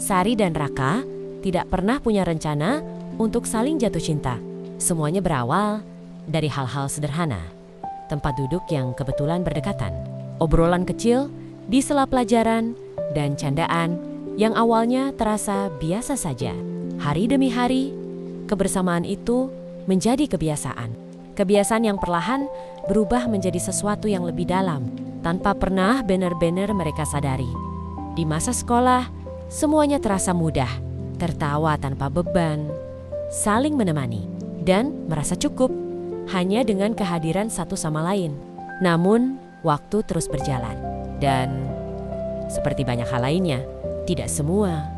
Sari dan Raka tidak pernah punya rencana untuk saling jatuh cinta. Semuanya berawal dari hal-hal sederhana. Tempat duduk yang kebetulan berdekatan, obrolan kecil di sela pelajaran, dan candaan yang awalnya terasa biasa saja. Hari demi hari, kebersamaan itu menjadi kebiasaan. Kebiasaan yang perlahan berubah menjadi sesuatu yang lebih dalam, tanpa pernah benar-benar mereka sadari. Di masa sekolah, semuanya terasa mudah, tertawa tanpa beban, saling menemani, dan merasa cukup hanya dengan kehadiran satu sama lain. Namun, waktu terus berjalan, dan seperti banyak hal lainnya, tidak semua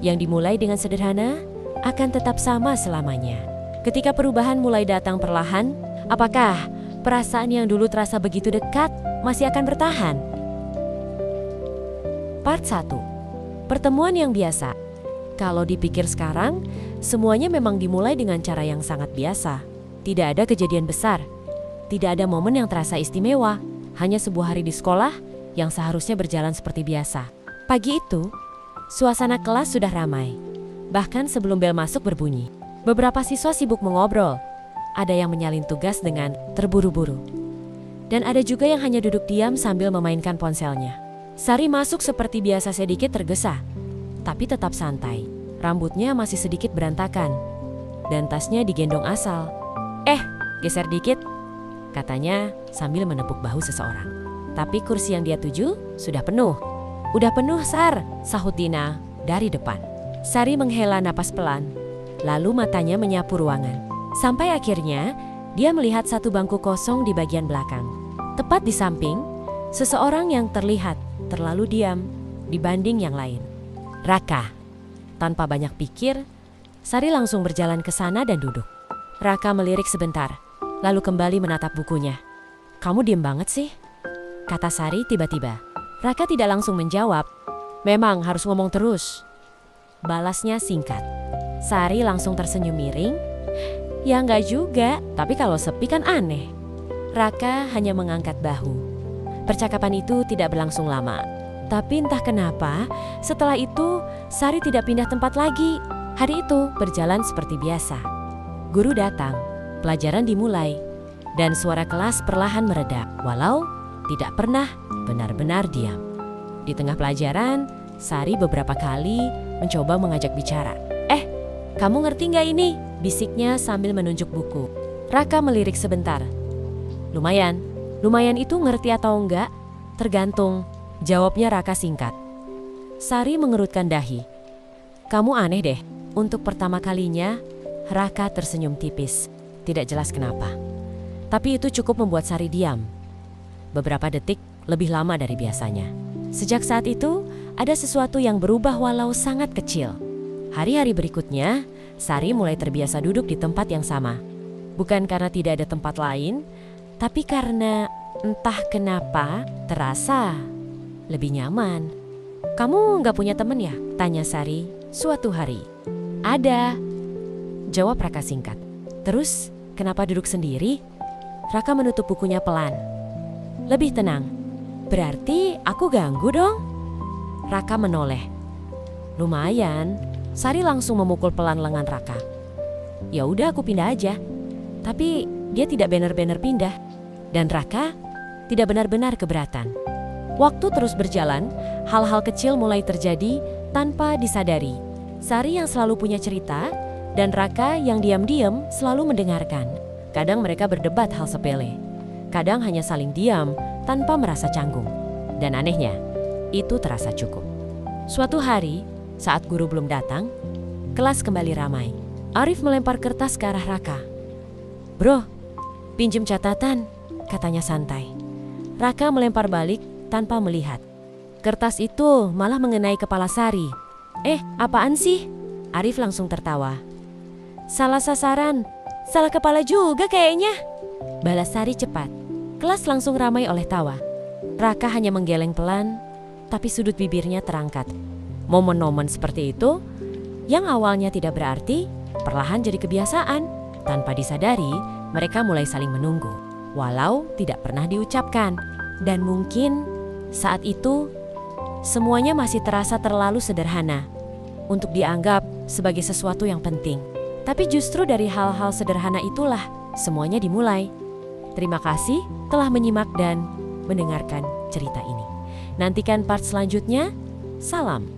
yang dimulai dengan sederhana akan tetap sama selamanya. Ketika perubahan mulai datang perlahan, apakah perasaan yang dulu terasa begitu dekat masih akan bertahan? Part 1. Pertemuan yang biasa. Kalau dipikir sekarang, semuanya memang dimulai dengan cara yang sangat biasa. Tidak ada kejadian besar, tidak ada momen yang terasa istimewa, hanya sebuah hari di sekolah yang seharusnya berjalan seperti biasa. Pagi itu, suasana kelas sudah ramai. Bahkan sebelum bel masuk berbunyi, beberapa siswa sibuk mengobrol. Ada yang menyalin tugas dengan terburu-buru. Dan ada juga yang hanya duduk diam sambil memainkan ponselnya. Sari masuk seperti biasa, sedikit tergesa, tapi tetap santai. Rambutnya masih sedikit berantakan, dan tasnya digendong asal. Geser dikit, katanya sambil menepuk bahu seseorang. Tapi kursi yang dia tuju sudah penuh. Udah penuh, Sar, sahut Dina dari depan. Sari menghela napas pelan, lalu matanya menyapu ruangan. Sampai akhirnya dia melihat satu bangku kosong di bagian belakang. Tepat di samping, seseorang yang terlihat terlalu diam dibanding yang lain. Raka. Tanpa banyak pikir, Sari langsung berjalan ke sana dan duduk. Raka melirik sebentar, lalu kembali menatap bukunya. "Kamu diem banget sih?" kata Sari tiba-tiba. Raka tidak langsung menjawab. "Memang harus ngomong terus," balasnya singkat. Sari langsung tersenyum miring. "Ya enggak juga, tapi kalau sepi kan aneh." Raka hanya mengangkat bahu. Percakapan itu tidak berlangsung lama. Tapi entah kenapa, setelah itu Sari tidak pindah tempat lagi. Hari itu berjalan seperti biasa. Guru datang, pelajaran dimulai, dan suara kelas perlahan mereda, walau tidak pernah benar-benar diam. Di tengah pelajaran, Sari beberapa kali mencoba mengajak bicara. Kamu ngerti nggak ini?" bisiknya sambil menunjuk buku. Raka melirik sebentar. Lumayan itu ngerti atau enggak? Tergantung, jawabnya Raka singkat. Sari mengerutkan dahi. "Kamu aneh deh." Untuk pertama kalinya, Raka tersenyum tipis. Tidak jelas kenapa. Tapi itu cukup membuat Sari diam. Beberapa detik lebih lama dari biasanya. Sejak saat itu, ada sesuatu yang berubah walau sangat kecil. Hari-hari berikutnya, Sari mulai terbiasa duduk di tempat yang sama. Bukan karena tidak ada tempat lain, tapi karena entah kenapa terasa lebih nyaman. "Kamu nggak punya temen ya?" tanya Sari suatu hari. "Ada," jawab Raka singkat. "Terus kenapa duduk sendiri?" Raka menutup bukunya pelan. Lebih tenang. "Berarti aku ganggu dong?" Raka menoleh. "Lumayan." Sari langsung memukul pelan lengan Raka. "Ya udah, aku pindah aja." Tapi dia tidak benar-benar pindah, dan Raka tidak benar-benar keberatan. Waktu terus berjalan, hal-hal kecil mulai terjadi tanpa disadari. Sari yang selalu punya cerita, dan Raka yang diam-diam selalu mendengarkan. Kadang mereka berdebat hal sepele, kadang hanya saling diam tanpa merasa canggung. Dan anehnya, itu terasa cukup. Suatu hari, saat guru belum datang, kelas kembali ramai. Arif melempar kertas ke arah Raka. "Bro, pinjem catatan," katanya santai. Raka melempar balik tanpa melihat. Kertas itu malah mengenai kepala Sari. Apaan sih?" Arif langsung tertawa. "Salah sasaran, salah kepala juga kayaknya," balas Sari cepat. Kelas langsung ramai oleh tawa. Raka hanya menggeleng pelan, tapi sudut bibirnya terangkat. Momen-momen seperti itu, yang awalnya tidak berarti, perlahan jadi kebiasaan. Tanpa disadari, mereka mulai saling menunggu, walau tidak pernah diucapkan. Dan mungkin saat itu, semuanya masih terasa terlalu sederhana. untuk dianggap sebagai sesuatu yang penting. Tapi justru dari hal-hal sederhana itulah semuanya dimulai. Terima kasih telah menyimak dan mendengarkan cerita ini. Nantikan part selanjutnya. Salam.